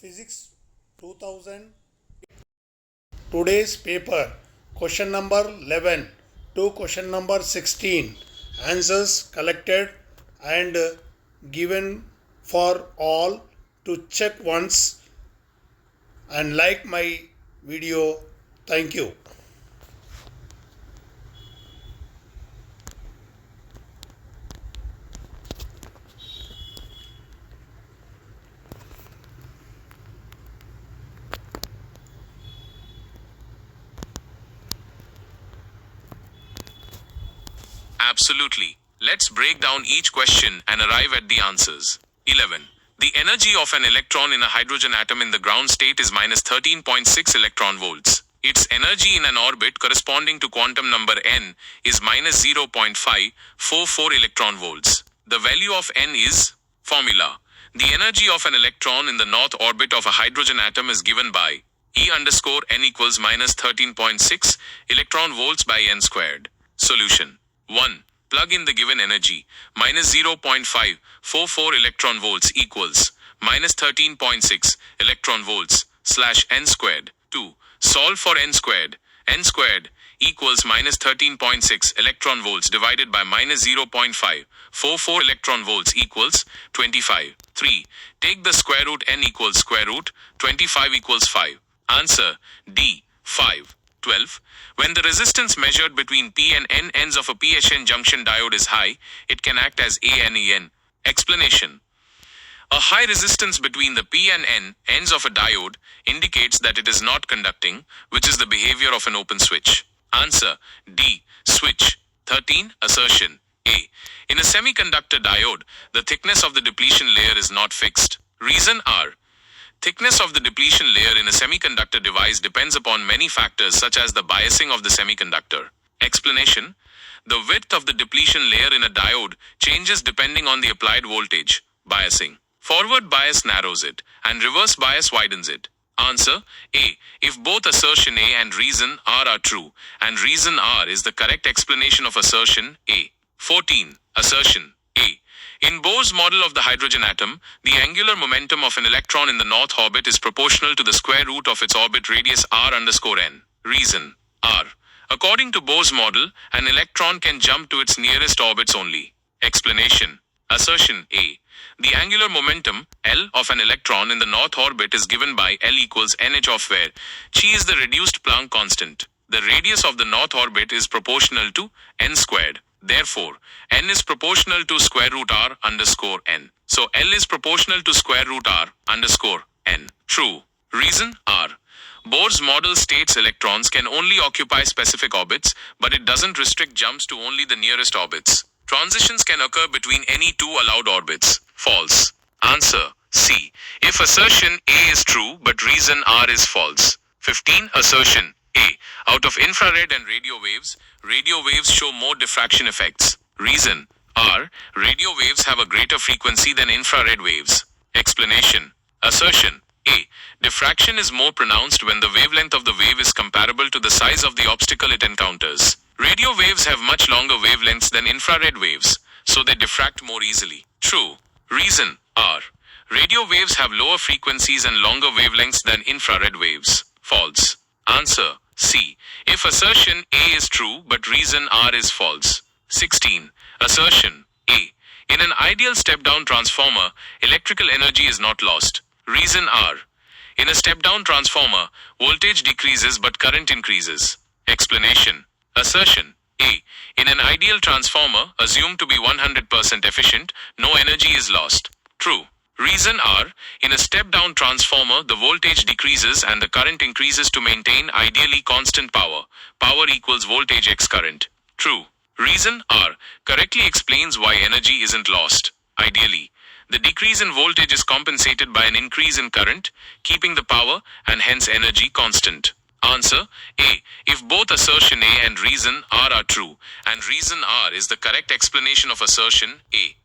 Physics 2000. Today's paper, question number 11 to question number 16. Answers collected and given for all to check once and like my video. Thank you. Absolutely. Let's break down each question and arrive at the answers. 11. The energy of an electron in a hydrogen atom in the ground state is minus 13.6 electron volts. Its energy in an orbit corresponding to quantum number n is minus 0.544 electron volts. The value of n is formula. The energy of an electron in the north orbit of a hydrogen atom is given by E underscore n equals minus 13.6 electron volts by n squared. Solution. 1. Plug in the given energy, minus 0.544 electron volts equals minus 13.6 electron volts slash n squared. 2. Solve for n squared. N squared equals minus 13.6 electron volts divided by minus 0.544 electron volts equals 25. 3. Take the square root n equals square root 25 equals 5. Answer D. 5. 12. When the resistance measured between P and N ends of a PHN junction diode is high, it can act as ANEN. Explanation. A high resistance between the P and N ends of a diode indicates that it is not conducting, which is the behavior of an open switch. Answer D. Switch. 13. Assertion. A. In a semiconductor diode, the thickness of the depletion layer is not fixed. Reason R. Thickness of the depletion layer in a semiconductor device depends upon many factors such as the biasing of the semiconductor. Explanation. The width of the depletion layer in a diode changes depending on the applied voltage. Biasing. Forward bias narrows it, and reverse bias widens it. Answer A. If both assertion A and reason R are true, and reason R is the correct explanation of assertion A. 14. Assertion A. In Bohr's model of the hydrogen atom, the angular momentum of an electron in the north orbit is proportional to the square root of its orbit radius r underscore n. Reason R. According to Bohr's model, an electron can jump to its nearest orbits only. Explanation. Assertion A. The angular momentum, L, of an electron in the north orbit is given by L equals nh of where chi is the reduced Planck constant. The radius of the north orbit is proportional to n squared. Therefore, n is proportional to square root r underscore n. So L is proportional to square root r underscore n. True. Reason R. Bohr's model states electrons can only occupy specific orbits, but it doesn't restrict jumps to only the nearest orbits. Transitions can occur between any two allowed orbits. False. Answer C. If assertion A is true, but reason R is false. 15. Assertion A. Out of infrared and radio waves show more diffraction effects. Reason R. Radio waves have a greater frequency than infrared waves. Explanation. Assertion A. Diffraction is more pronounced when the wavelength of the wave is comparable to the size of the obstacle it encounters. Radio waves have much longer wavelengths than infrared waves, so they diffract more easily. True. Reason R. Radio waves have lower frequencies and longer wavelengths than infrared waves. False. Answer C. If assertion A is true but reason R is false. 16. Assertion A. In an ideal step-down transformer, electrical energy is not lost. Reason R. In a step-down transformer, voltage decreases but current increases. Explanation. Assertion A. In an ideal transformer, assumed to be 100% efficient, no energy is lost. True. Reason R. In a step-down transformer, the voltage decreases and the current increases to maintain ideally constant power. Power equals voltage x current. True. Reason R. Correctly explains why energy isn't lost. Ideally, the decrease in voltage is compensated by an increase in current, keeping the power and hence energy constant. Answer A. If both assertion A and reason R are true, and reason R is the correct explanation of assertion A.